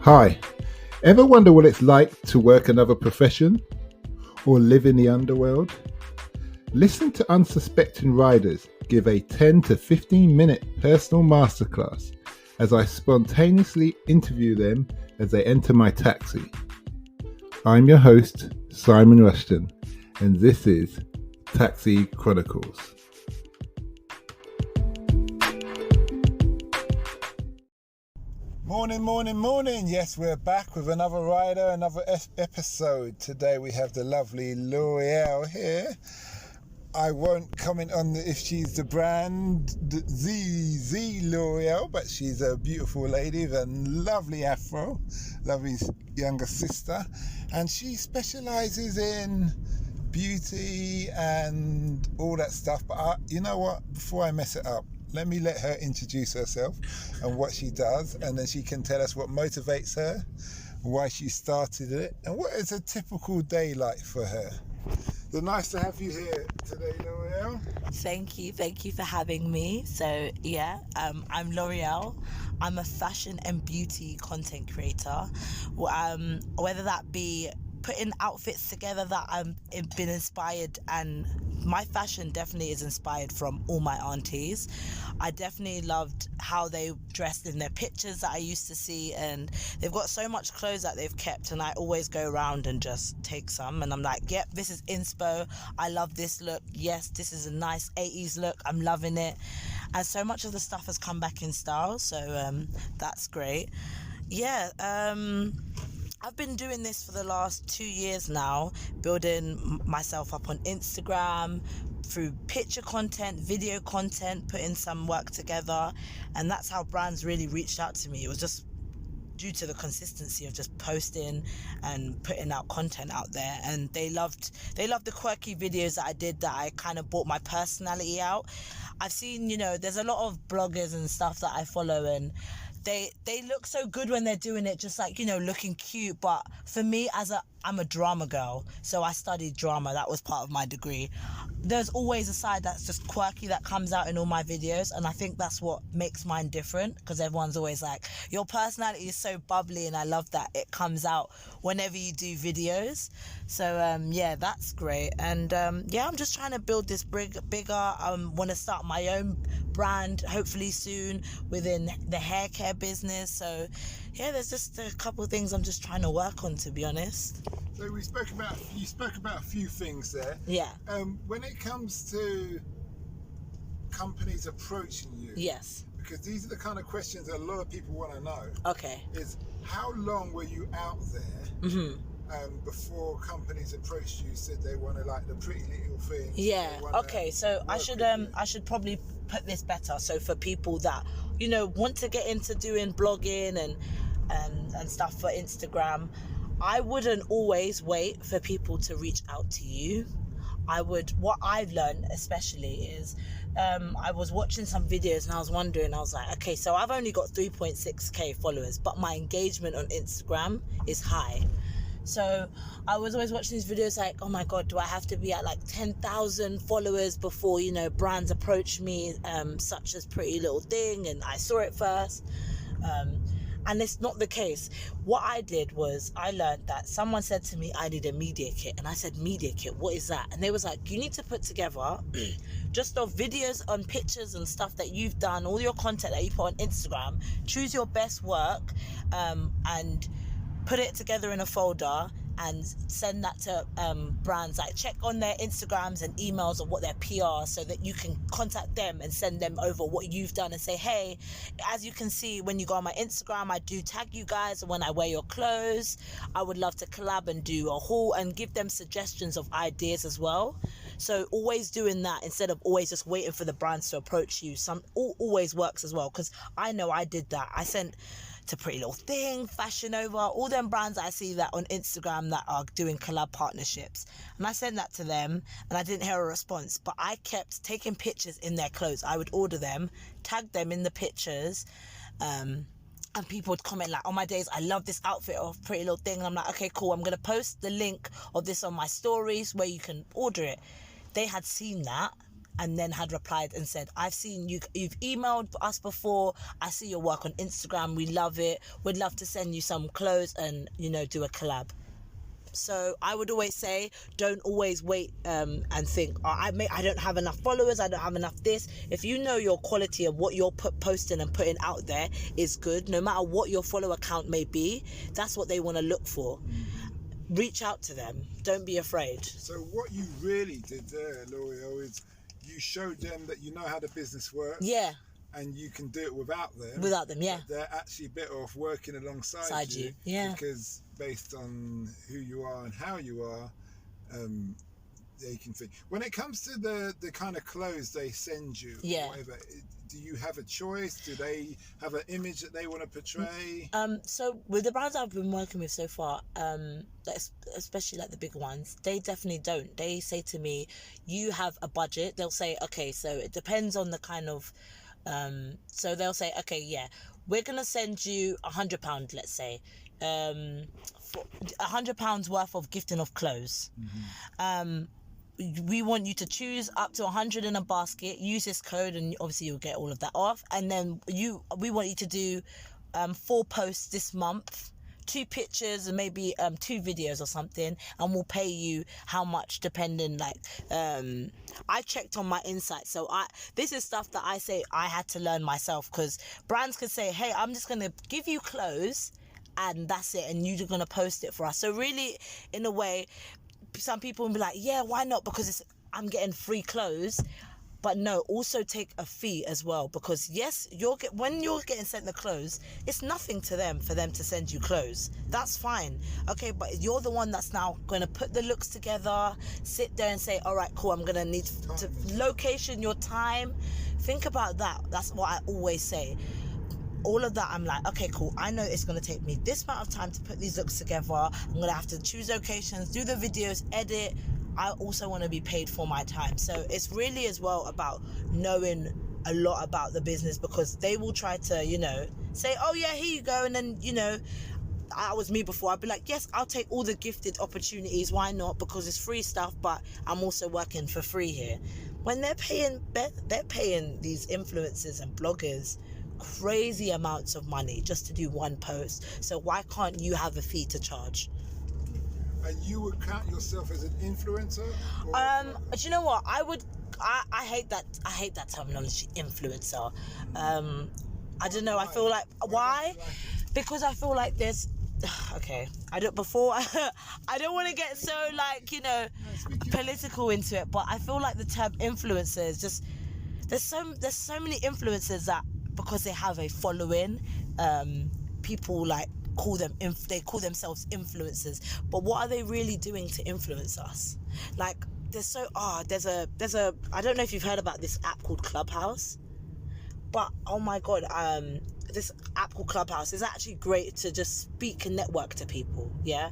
Hi, ever wonder what it's like to work another profession or live in the underworld? Listen to unsuspecting riders give a 10 to 15 minute personal masterclass as I spontaneously interview them as they enter my taxi. I'm your host, Simon Rushton, and this is Taxi Chronicles. Morning. Yes, we're back with another rider, another episode. Today we have the lovely L'Oreal here. I won't comment on if she's the brand Z L'Oreal, but she's a beautiful lady with a lovely afro, lovely younger sister, and she specialises in beauty and all that stuff. But you know what? Before I mess it up, let me let her introduce herself and what she does, and then she can tell us what motivates her, why she started it, and what is a typical day like for her. So nice to have you here today, L'Oreal. Thank you for having me. So I'm L'Oreal. I'm a fashion and beauty content creator. Whether that be putting outfits together that I've been inspired, and my fashion definitely is inspired from all my aunties. I definitely loved how they dressed in their pictures that I used to see, and they've got so much clothes that they've kept, and I always go around and just take some, and I'm like, yep, this is inspo, I love this look, yes, this is a nice 80s look, I'm loving it. And so much of the stuff has come back in style, so that's great. I've been doing this for the last 2 years now, building myself up on Instagram through picture content, video content, putting some work together, and that's how brands really reached out to me. It was just due to the consistency of just posting and putting out content out there, and they loved the quirky videos that I did, that I kind of brought my personality out. I've seen, there's a lot of bloggers and stuff that I follow, and they look so good when they're doing it, just like, looking cute. But for me, I'm a drama girl, so I studied drama. That was part of my degree. There's always a side that's just quirky that comes out in all my videos, and I think that's what makes mine different, because everyone's always like, your personality is so bubbly, and I love that it comes out whenever you do videos. So that's great. And I'm just trying to build this bigger. I want to start my own brand hopefully soon within the hair care business. So there's just a couple of things I'm just trying to work on, to be honest. So you spoke about a few things there. Yeah. When it comes to companies approaching you, yes, because these are the kind of questions that a lot of people want to know. Okay. Is how long were you out there before companies approached you, said they want to, like, the pretty little thing? Yeah. Okay. So I should probably put this better. So for people that want to get into doing blogging and stuff for Instagram, I wouldn't always wait for people to reach out to you. What I've learned especially is, I was watching some videos and I was wondering, I was like, okay, so I've only got 3.6k followers, but my engagement on Instagram is high. So I was always watching these videos like, oh my God, do I have to be at like 10,000 followers before, brands approach me, such as Pretty Little Thing, and I saw it first. And it's not the case. What I did was, I learned that someone said to me, I need a media kit. And I said, media kit, what is that? And they was like, you need to put together just of videos on pictures and stuff that you've done, all your content that you put on Instagram, choose your best work, and put it together in a folder and send that to brands. Like, check on their Instagrams and emails of what their PR, so that you can contact them and send them over what you've done and say, hey, as you can see when you go on my Instagram, I do tag you guys when I wear your clothes. I would love to collab and do a haul, and give them suggestions of ideas as well. So always doing that instead of always just waiting for the brands to approach you. Always works as well, because I know I did that. I sent to Pretty Little Thing, Fashion Over, all them brands I see that on Instagram that are doing collab partnerships. And I sent that to them, and I didn't hear a response. But I kept taking pictures in their clothes. I would order them, tag them in the pictures, and people would comment like, oh my days, I love this outfit of Pretty Little Thing. And I'm like, okay, cool, I'm going to post the link of this on my stories where you can order it. They had seen that, and then had replied and said, I've seen you've emailed us before, I see your work on Instagram, we love it, we'd love to send you some clothes and, you know, do a collab. So I would always say, don't always wait and think, oh, I don't have enough followers, I don't have enough this. If you know your quality of what you're posting and putting out there is good, no matter what your follower count may be, that's what they want to look for. Reach out to them. Don't be afraid. So what you really did there, L'Oreal, is you showed them that you know how the business works. Yeah. And you can do it without them. Without them, yeah. They're actually better off working alongside you. Yeah. Because based on who you are and how you are, they can think. When it comes to the kind of clothes they send you, yeah. or whatever, do you have a choice? Do they have an image that they want to portray? So with the brands I've been working with so far, especially like the big ones, they definitely don't. They say to me, you have a budget. They'll say, okay, so it depends on the kind of, so they'll say, okay, yeah, we're going to send you £100, let's say, for £100 worth of gifting of clothes. We want you to choose up to 100 in a basket, use this code, and obviously you'll get all of that off. And then we want you to do 4 posts this month, 2 pictures and maybe 2 videos or something, and we'll pay you how much depending, like I checked on my insights. So this is stuff that I say I had to learn myself, because brands could say, hey, I'm just gonna give you clothes and that's it, and you're gonna post it for us. So really, in a way, some people will be like, yeah, why not? Because I'm getting free clothes. But no, also take a fee as well, because yes, when you're getting sent the clothes, it's nothing to them for them to send you clothes. That's fine. Okay, but you're the one that's now going to put the looks together, sit there and say, all right, cool, I'm going to need to location, your time. Think about that. That's what I always say. All of that, I'm like, okay, cool, I know it's going to take me this amount of time to put these looks together. I'm going to have to choose locations, do the videos, edit. I also want to be paid for my time. So it's really as well about knowing a lot about the business, because they will try to, you know, say, oh yeah, here you go. And then, you know, I was me before. I'd be like, yes, I'll take all the gifted opportunities. Why not? Because it's free stuff, but I'm also working for free here. When they're paying these influencers and bloggers crazy amounts of money just to do one post. So why can't you have a fee to charge? And you would count yourself as an influencer? Do you know what? I hate that terminology, influencer. I don't know. I feel like, why? Because I feel like there's, okay, I don't want to get so, like, you know, political into it, but I feel like the term influencer is just, there's so many influencers that, because they have a following, people like they call themselves influencers, but what are they really doing to influence us? Like, there's a I don't know if you've heard about this app called Clubhouse, but oh my god, this app called Clubhouse is actually great to just speak and network to people, yeah.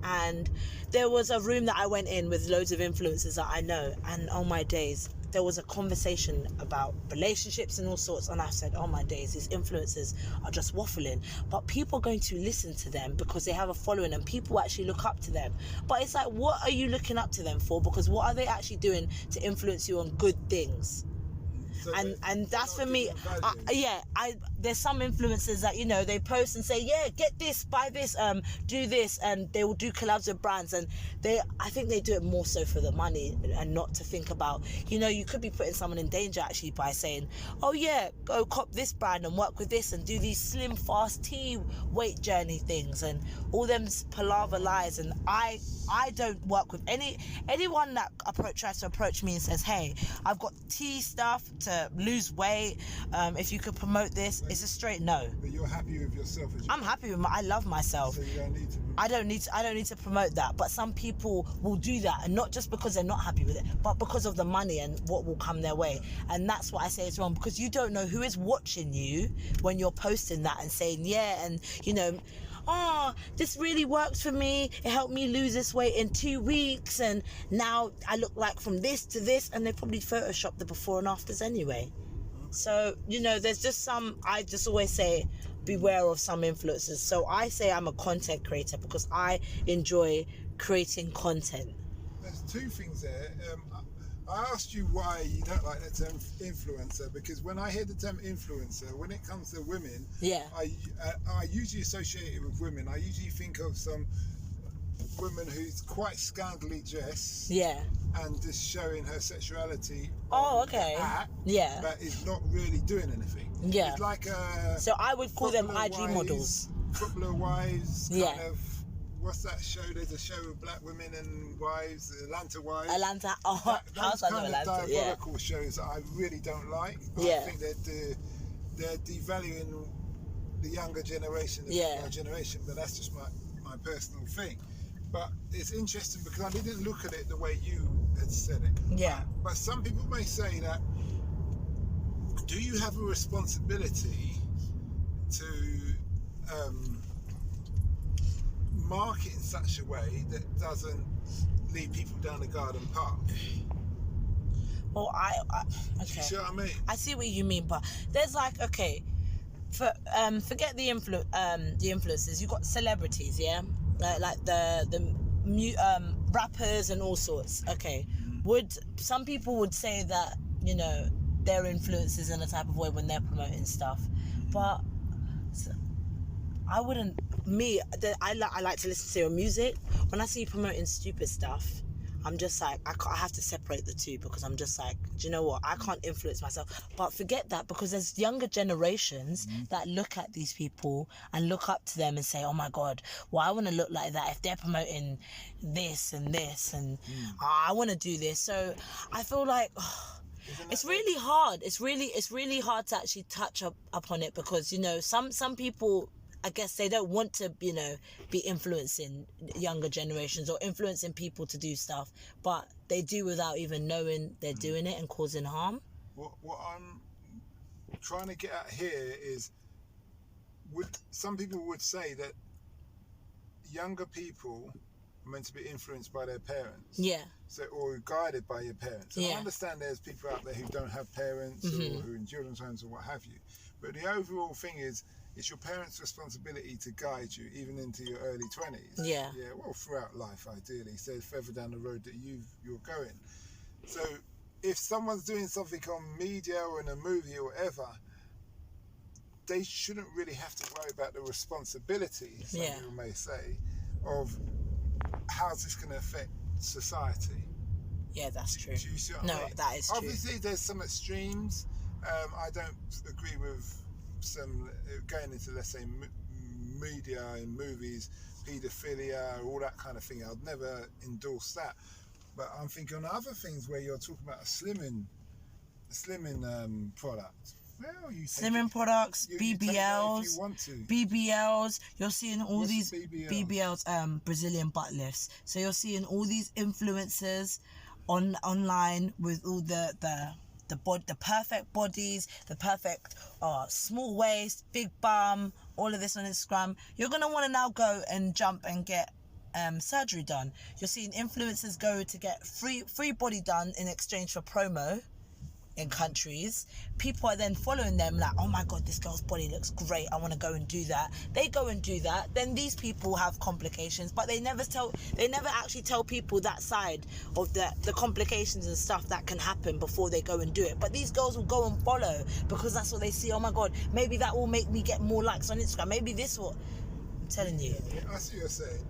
And there was a room that I went in with loads of influencers that I know, and oh my days, there was a conversation about relationships and all sorts, and I said, oh my days, these influencers are just waffling. But people are going to listen to them because they have a following and people actually look up to them. But it's like, what are you looking up to them for? Because what are they actually doing to influence you on good things? So and that's for me. There's some influencers that, you know, they post and say, yeah, get this, buy this, do this, and they will do collabs with brands, and I think they do it more so for the money and not to think about, you know, you could be putting someone in danger actually by saying, oh yeah, go cop this brand and work with this and do these slim fast weight journey things and all them palaver lies. And I don't work with anyone that tries to approach me and says, hey, I've got tea stuff to lose weight, if you could promote this. It's a straight no. But you're happy with yourself? I'm happy with I love myself. So you don't need to. I don't need to promote that. But some people will do that, and not just because they're not happy with it, but because of the money and what will come their way. And that's what I say is wrong, because you don't know who is watching you when you're posting that and saying, yeah, and you know, oh, this really works for me. It helped me lose this weight in 2 weeks, and now I look like from this to this, and they probably Photoshop the before and afters anyway. So, you know, there's just I just always say, beware of some influencers. So I say I'm a content creator because I enjoy creating content. There's 2 things there. I asked you why you don't like the term influencer, because when I hear the term influencer, when it comes to women, I usually associate it with women. I usually think of some woman who's quite scantily dressed, and just showing her sexuality. But is not really doing anything. It's like so I would call them IG models. Footballer wives, kind of. What's that show? There's a show with black women and wives, Atlanta Wives. Those kind of diabolical shows that I really don't like. I think they're devaluing the younger generation, my generation. But that's just my personal thing. But it's interesting because I didn't look at it the way you had said it. But some people may say that, do you have a responsibility to market in such a way that doesn't lead people down the garden path? Well, okay. You see what I mean? I see what you mean, but there's like, forget the influencers. You got celebrities, like the rappers and all sorts. Okay, some people would say that, you know, they're influencers in a type of way when they're promoting stuff, but I wouldn't. I like to listen to your music. When I see you promoting stupid stuff, I'm just like, I have to separate the two, because I'm just like, do you know what? I can't influence myself. But forget that, because there's younger generations that look at these people and look up to them and say, oh my God, well, I want to look like that if they're promoting this and this, and I want to do this. So I feel like it's really hard. It's really hard to actually touch upon it, because, you know, some people, I guess they don't want to, you know, be influencing younger generations or influencing people to do stuff, but they do without even knowing they're doing it and causing harm. What I'm trying to get at here is, some people would say that younger people are meant to be influenced by their parents. Or guided by your parents. And I understand there's people out there who don't have parents or who are in children's homes or what have you. But the overall thing is, it's your parents' responsibility to guide you even into your early 20s. Well, throughout life, ideally. So further down the road that you're going. So if someone's doing something on media or in a movie or whatever, they shouldn't really have to worry about the responsibility, some people may say, of how's this going to affect society. That's true. Do you see what I mean? That is true. Obviously, there's some extremes. I don't agree with some going into, let's say, media and movies, paedophilia, all that kind of thing. I'd never endorse that. But I'm thinking on other things where you're talking about a slimming product. Well, slimming products, BBLs, if you want to. BBLs. You're seeing all these BBLs, Brazilian butt lifts. So you're seeing all these influencers online with all the perfect bodies, the perfect small waist, big bum, all of this on Instagram. You're going to want to now go and jump and get surgery done. You're seeing influencers go to get free body done in exchange for promo in countries. People are then following them like, oh my God, this girl's body looks great, I want to go and do that. They go and do that. Then these people have complications, but they never actually tell people that side of the complications and stuff that can happen before they go and do it. But these girls will go and follow because that's what they see. Oh my God, maybe that will make me get more likes on Instagram. Maybe this will. I'm telling you. I see what you're saying.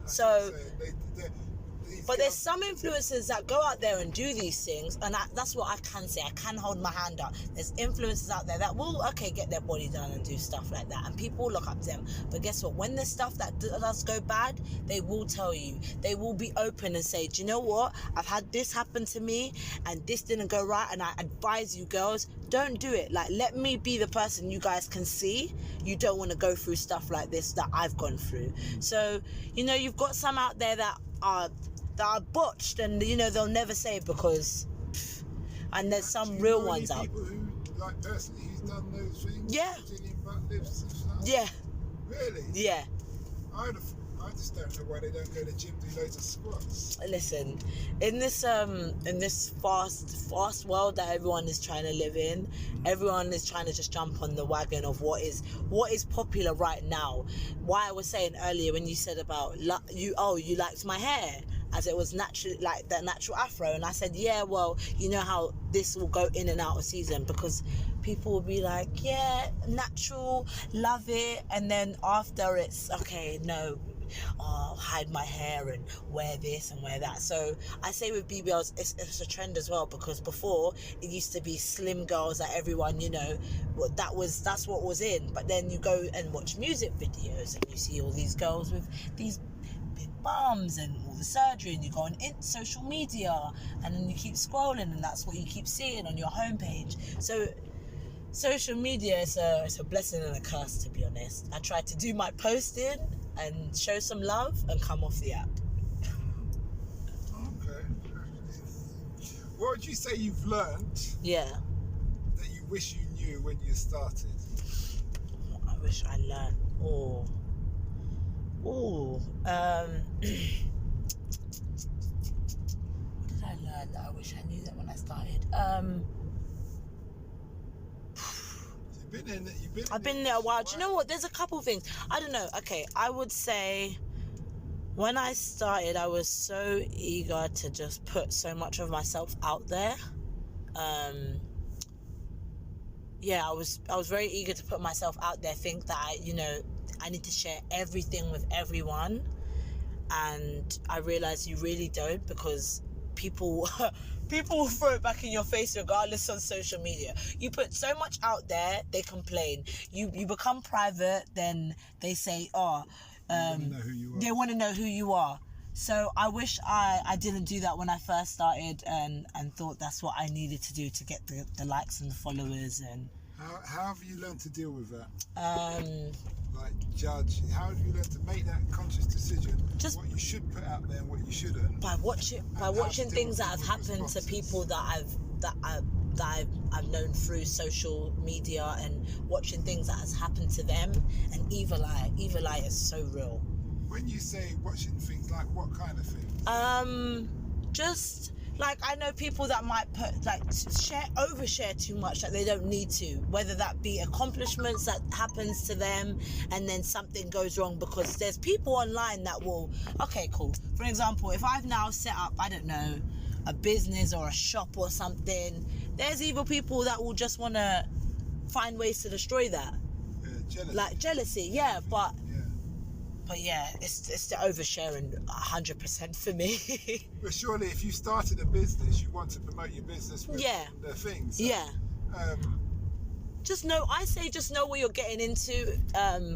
But there's some influencers that go out there and do these things, and that's what I can say. I can hold my hand up. There's influencers out there that will, get their body done and do stuff like that, and people look up to them. But guess what? When there's stuff that does go bad, they will tell you. They will be open and say, do you know what? I've had this happen to me, and this didn't go right, and I advise you girls, don't do it. Like, let me be the person you guys can see. You don't want to go through stuff like this that I've gone through. So, you've got some out there that are botched, and they'll never say it because and there's some real ones out. People who, like, personally, who's done those things? Yeah. Butt lifts and stuff? Yeah. Really? Yeah. I just don't know why they don't go to the gym, do loads of squats. Listen, in this fast world that everyone is trying to live in, everyone is trying to just jump on the wagon of what is popular right now. Why I was saying earlier when you said about you liked my hair, as it was naturally like the natural afro. And I said, yeah, well, you know how this will go in and out of season, because people will be like, yeah, natural, love it, and then after it's okay, no, hide my hair and wear this and wear that. So I say with BBLs, it's a trend as well, because before it used to be slim girls that everyone, you know, that's what was in. But then you go and watch music videos and you see all these girls with these big bums and all the surgery, and you go on social media and then you keep scrolling and that's what you keep seeing on your homepage. So social media is a blessing and a curse, to be honest. I try to do my posting and show some love and come off the app. Okay. What would you say you've learned that you wish you knew when you started? I wish I learned. What did I learn that I wish I knew that when I started? I've been there a while. Do you know what? There's a couple things. I don't know. Okay, I would say when I started, I was so eager to just put so much of myself out there. I was very eager to put myself out there, think that I need to share everything with everyone, and I realized you really don't, because people will throw it back in your face regardless on social media. You put so much out there, they complain. You become private, then they say, they want to know who you are. So I wish I didn't do that when I first started, and thought that's what I needed to do to get the likes and the followers. And how have you learned to deal with that? How have you learned to make that conscious decision, just what you should put out there and what you shouldn't, by watching things that have happened to people that I've known through social media, and watching things that has happened to them. And evil eye is so real. When you say watching things, like what kind of things? Just like, I know people that might overshare too much that they don't need to, whether that be accomplishments that happens to them and then something goes wrong, because there's people online that will, okay, cool. For example, if I've now set up, I don't know, a business or a shop or something, there's evil people that will just want to find ways to destroy that. Jealousy. Like jealousy, yeah, but yeah, it's the oversharing 100% for me. But surely if you started a business, you want to promote your business with the things. So, just know what you're getting into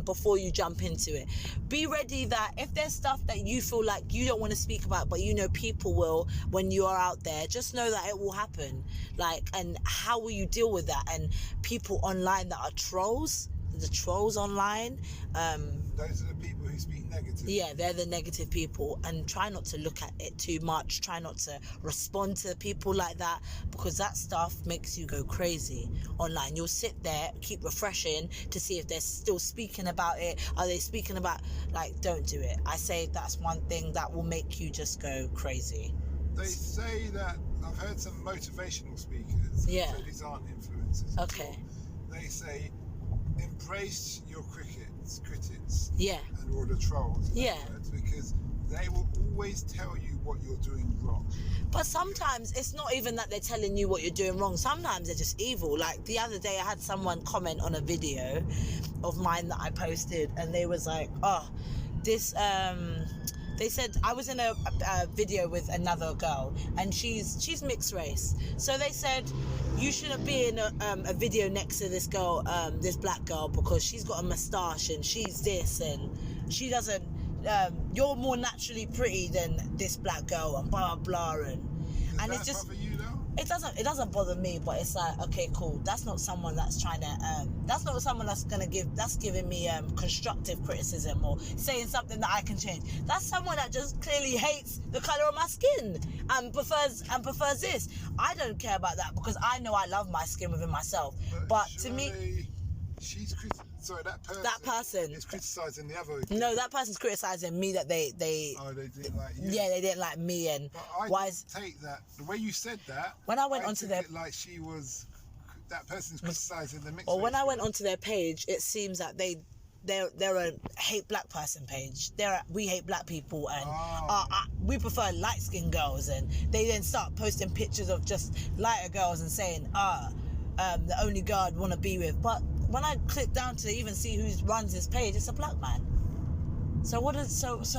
before you jump into it. Be ready that if there's stuff that you feel like you don't want to speak about, but you know people will when you are out there, just know that it will happen. Like, and how will you deal with that? And people online that are trolls, the trolls online, those are the people who speak negative. Yeah, they're the negative people, and try not to look at it too much. Try not to respond to people like that, because that stuff makes you go crazy online. You'll sit there, keep refreshing to see if they're still speaking about it. Are they speaking about, like, don't do it. I say that's one thing that will make you just go crazy. They say that, I've heard some motivational speakers, so these aren't influencers. Okay. They say, embrace your critics, and all the trolls, because they will always tell you what you're doing wrong. But sometimes it's not even that they're telling you what you're doing wrong. Sometimes they're just evil. Like the other day, I had someone comment on a video of mine that I posted, and they was like, they said I was in a video with another girl, and she's mixed race. So they said, you shouldn't be in a video next to this girl, this black girl, because she's got a moustache and she's this and she doesn't. You're more naturally pretty than this black girl, and blah blah. And it's just. Bother you, though? It doesn't bother me, but it's like, okay, cool. That's not someone that's trying to. That's not someone that's giving me constructive criticism or saying something that I can change. That's someone that just clearly hates the color of my skin and prefers this. I don't care about that, because I know I love my skin within myself. But to me, she's that person is criticising the other. No, that person's criticising me that they didn't like you. Yeah, they didn't like me. And but I didn't take that the way you said that. When I went onto their, like she was, that person's criticising the mixed. Or when I went onto their page, it seems that they they're a hate black person page. We hate black people, and we prefer light skinned girls, and they then start posting pictures of just lighter girls and saying the only girl I'd want to be with. But when I click down to even see who runs this page, it's a black man. So what is so you've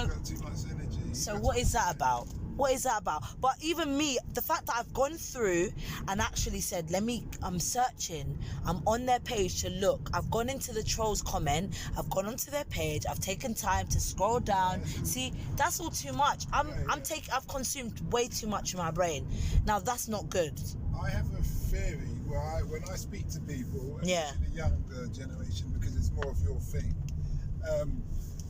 got too much energy. So what is that about? What is that about? But even me, the fact that I've gone through and actually said, I'm searching, I'm on their page to look. I've gone into the trolls comment, I've gone onto their page, I've taken time to scroll down. See, that's all too much. I've consumed way too much in my brain. Now that's not good. I have a theory where when I speak to people, especially the younger generation, because it's more of your thing,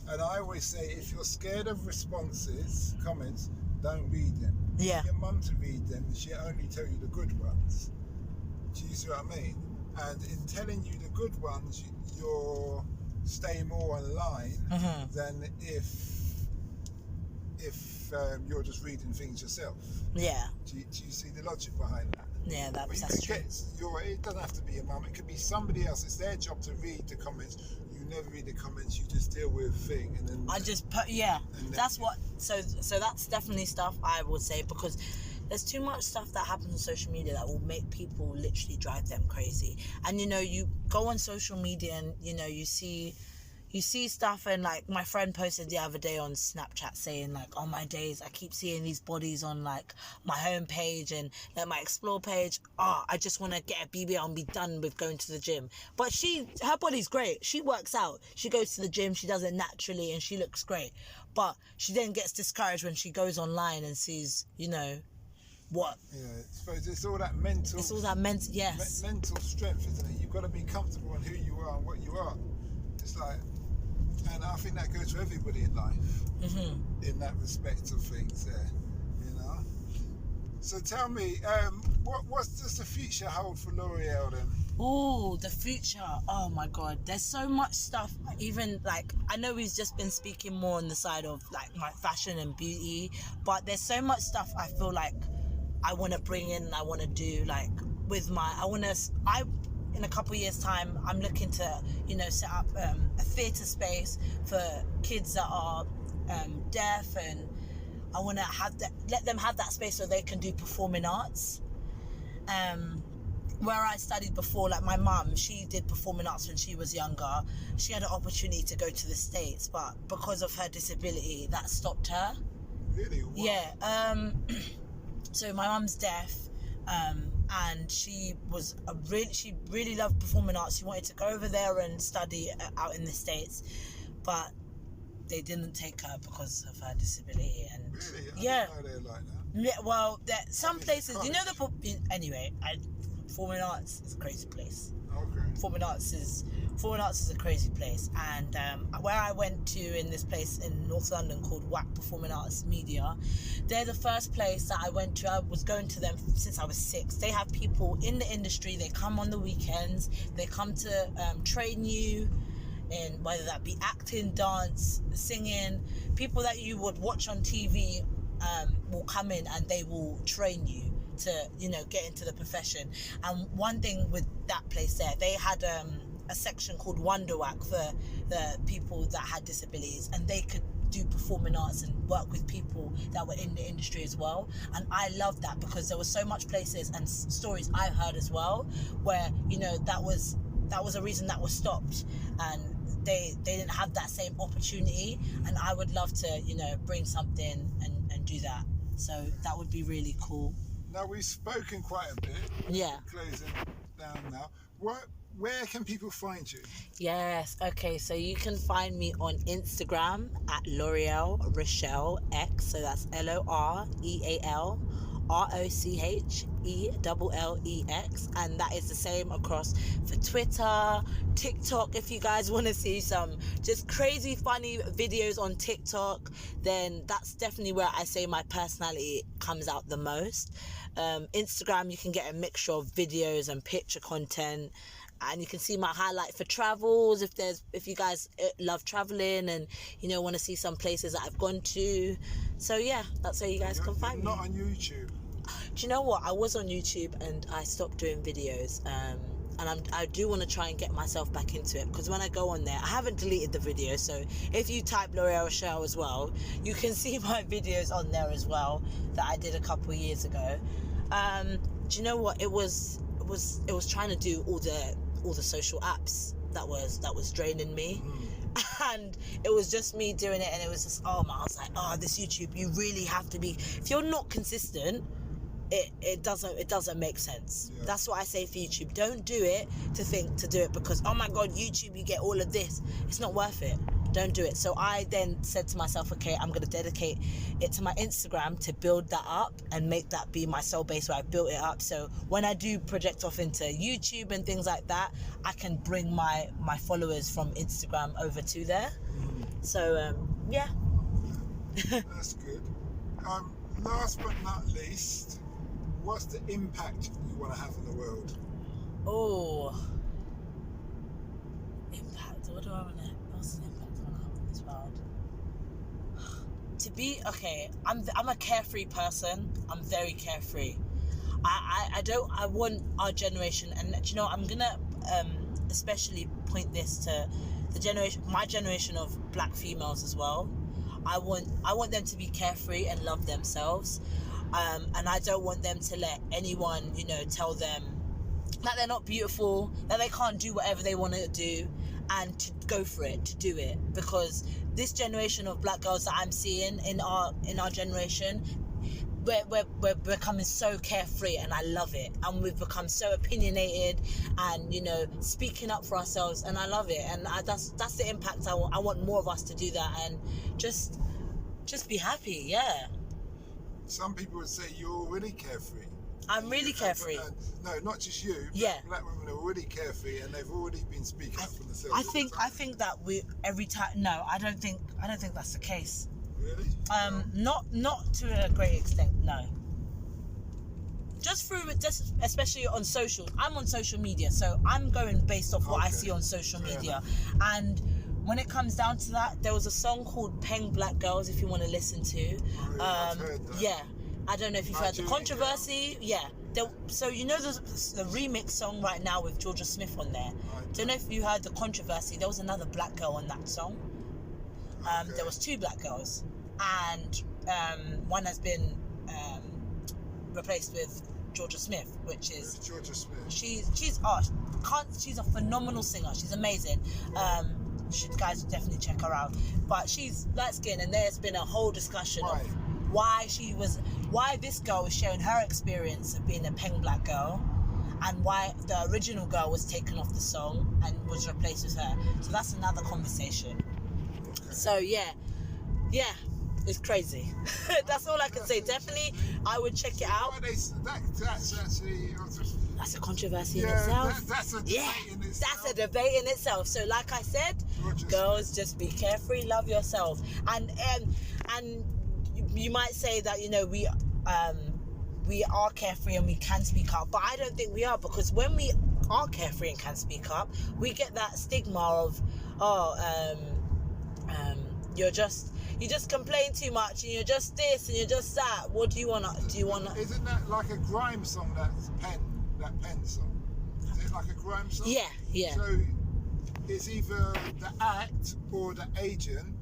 and I always say, if you're scared of responses, comments, don't read them. Yeah. Get your mum to read them, and she'll only tell you the good ones. Do you see what I mean? And in telling you the good ones, you'll stay more online than if you're just reading things yourself. Yeah. Do you see the logic behind that? Yeah, that's true. It doesn't have to be your mum. It could be somebody else. It's their job to read the comments. You never read the comments. You just deal with thing, and then that's what. So that's definitely stuff I would say, because there's too much stuff that happens on social media that will make people literally drive them crazy. And you go on social media and you see stuff, and like my friend posted the other day on Snapchat saying like, oh my days, I keep seeing these bodies on like my home page and like my explore page. I just want to get a BBL and be done with going to the gym. But her body's great. She works out. She goes to the gym. She does it naturally and she looks great. But she then gets discouraged when she goes online and sees, what? Yeah, I suppose it's all that mental. It's all that mental, yes. Mental strength, isn't it? You've got to be comfortable in who you are and what you are. It's like, and I think that goes for everybody in life, in that respect of things there, So tell me, what does the future hold for L'Oreal then? Oh, the future. Oh my God. There's so much stuff. Even like, I know we've just been speaking more on the side of like my fashion and beauty, but there's so much stuff I feel like I want to bring in and I want to do, like with in a couple of years time, I'm looking to, set up a theatre space for kids that are deaf, and I want to let them have that space so they can do performing arts. Where I studied before, like my mum, she did performing arts when she was younger. She had an opportunity to go to the States, but because of her disability, that stopped her. Really? What? Yeah. So my mum's deaf. And she really loved performing arts. She wanted to go over there and study out in the States, but they didn't take her because of her disability. And really? I didn't know they were like that. Yeah, well, some places, anyway, performing arts is a crazy place. Okay. Performing arts is a crazy place, and where I went to in this place in North London called WAC Performing Arts Media, they're the first place that I went to. I was going to them since I was 6. They have people in the industry. They come on the weekends. They come to train you in whether that be acting, dance, singing. People that you would watch on TV will come in and they will train you to get into the profession. And one thing with that place there, they had a section called Wonder Whack for the people that had disabilities, and they could do performing arts and work with people that were in the industry as well. And I loved that because there were so much places and stories I heard as well where that was a reason that was stopped, and they didn't have that same opportunity. And I would love to bring something and do that. So that would be really cool. Now, we've spoken quite a bit. Yeah. Closing down now. Where can people find you? Yes. Okay. So you can find me on Instagram at L'Oreal Rochelle X. So that's LOREAL ROCHELLEX, and that is the same across for Twitter, TikTok. If you guys want to see some just crazy funny videos on TikTok, then that's definitely where I say my personality comes out the most. Instagram, you can get a mixture of videos and picture content, and you can see my highlight for travels if you guys love traveling and want to see some places that I've gone to. So yeah, that's where you guys can find me. Not on YouTube. Do you know what? I was on YouTube and I stopped doing videos. and I do want to try and get myself back into it, because when I go on there, I haven't deleted the video, so if you type L'Oreal Rochelle as well, you can see my videos on there as well that I did a couple of years ago. Do you know what, it was trying to do all the social apps that was draining me. And it was just me doing it, and it was just, I was like, this YouTube, you really have to be, if you're not consistent, it doesn't make sense. Yeah. That's what I say for YouTube. Don't do it to do it because, oh my God, YouTube, you get all of this. It's not worth it. Don't do it. So I then said to myself, okay, I'm going to dedicate it to my Instagram to build that up and make that be my sole base where I built it up. So when I do project off into YouTube and things like that, I can bring my followers from Instagram over to there. So, yeah. That's good. Last but not least, what's the impact you want to have in the world? Oh, impact. What do I want to? What's the impact I want to have in this world? To be I'm a carefree person. I'm very carefree. I want our generation, and you know, I'm gonna especially point this to my generation of black females as well. I want them to be carefree and love themselves, and I don't want them to let anyone, you know, tell them that they're not beautiful, that they can't do whatever they want to do, and to go for it, to do it. Because this generation of black girls that I'm seeing in our generation, we're becoming so carefree, and I love it. And we've become so opinionated, and, you know, speaking up for ourselves, and I love it. And that's the impact I want. I want more of us to do that, and just be happy. Yeah. Some people would say you're already carefree. I'm really carefree. No, not just you. Yeah. Black women are already carefree, and they've already been speaking up for themselves. I think that we every time. No, I don't think that's the case. Really? Not to a great extent, no. Just especially on social. I'm on social media, so I'm going based off what I see on social media. And when it comes down to that, there was a song called Peng Black Girls, if you want to listen to. I've heard that. Yeah. I don't know if you've heard the controversy. Yeah. So you know the remix song right now with Georgia Smith on there. Don't know if you heard the controversy. There was another black girl on that song. There was 2 black girls, and one has been replaced with Georgia Smith, which is Georgia Smith. She's a phenomenal singer. She's amazing. Guys should definitely check her out. But she's light skinned, and there's been a whole discussion of why this girl was sharing her experience of being a Peng Black girl, and why the original girl was taken off the song and was replaced with her. So that's another conversation. Okay. So yeah, it's crazy. That's all I can say. Definitely, I would check it out. That's actually... That's a controversy in itself. That's a debate in itself. That's a debate in itself. So like I said, girls, just be carefree, love yourself. And you might say that, you know, we are carefree and we can speak up, but I don't think we are, because when we are carefree and can speak up, we get that stigma of, you just complain too much, and you're just this and you're just that. What do you want to... Isn't that like a grime song, that pen song? Is it like a grime song? Yeah. So it's either the act or the agent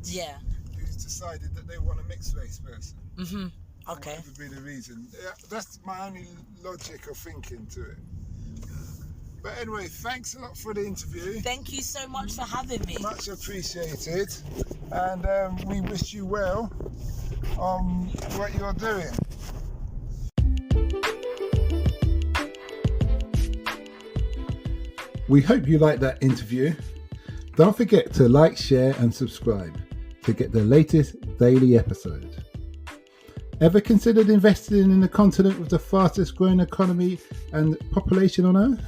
who's decided that they want a mixed race person. Mm-hmm. Okay. That would be the reason. Yeah, that's my only logic of thinking to it. But anyway, thanks a lot for the interview. Thank you so much for having me. Much appreciated. And we wish you well on what you're doing. We hope you liked that interview. Don't forget to like, share and subscribe to get the latest daily episode. Ever considered investing in the continent with the fastest growing economy and population on Earth?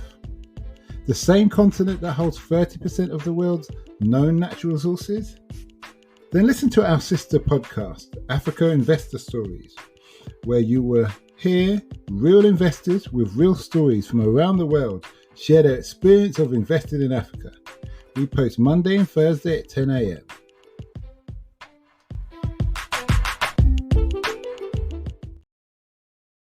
The same continent that holds 30% of the world's known natural resources? Then listen to our sister podcast, Africa Investor Stories, where you will hear real investors with real stories from around the world share their experience of investing in Africa. We post Monday and Thursday at 10 a.m.